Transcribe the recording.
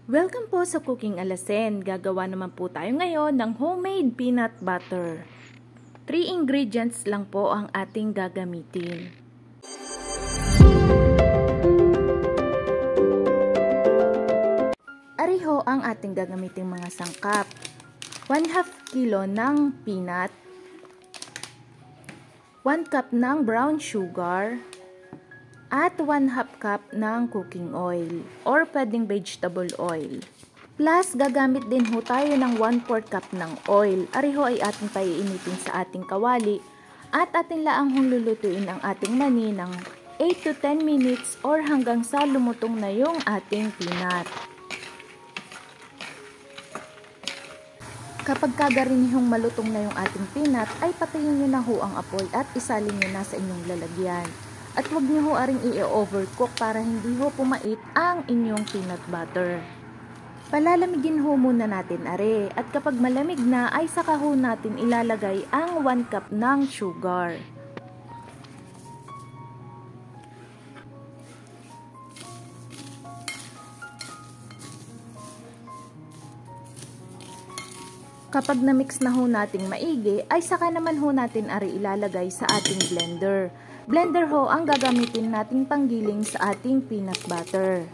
Welcome po sa Cooking Alasen. Gagawa naman po tayo ngayon ng homemade peanut butter. 3 ingredients lang po ang ating gagamitin. Ariho ang ating gagamiting mga sangkap. 1/2 kilo ng peanut, 1 cup ng brown sugar, at 1/2 cup ng cooking oil or pwedeng vegetable oil. Plus, gagamit din ho tayo ng 1/4 cup ng oil. Ariho ay ating paiinitin sa ating kawali at ating laang lulutuin ang ating mani ng 8 to 10 minutes or hanggang sa lumutong na yung ating peanut. Kapag kagarinihong malutong na yung ating peanut, ay patayin nyo na ho ang apoy at isalin nyo na sa inyong lalagyan. At huwag nyo ho aring i-overcook para hindi ho pumait ang inyong peanut butter. Palalamigin ho muna natin are, at kapag malamig na ay saka ho natin ilalagay ang 1 cup ng sugar. Kapag na-mix na ho nating maigi, ay saka naman ho natin are ilalagay sa ating blender. Blender ho ang gagamitin nating panggiling sa ating peanut butter.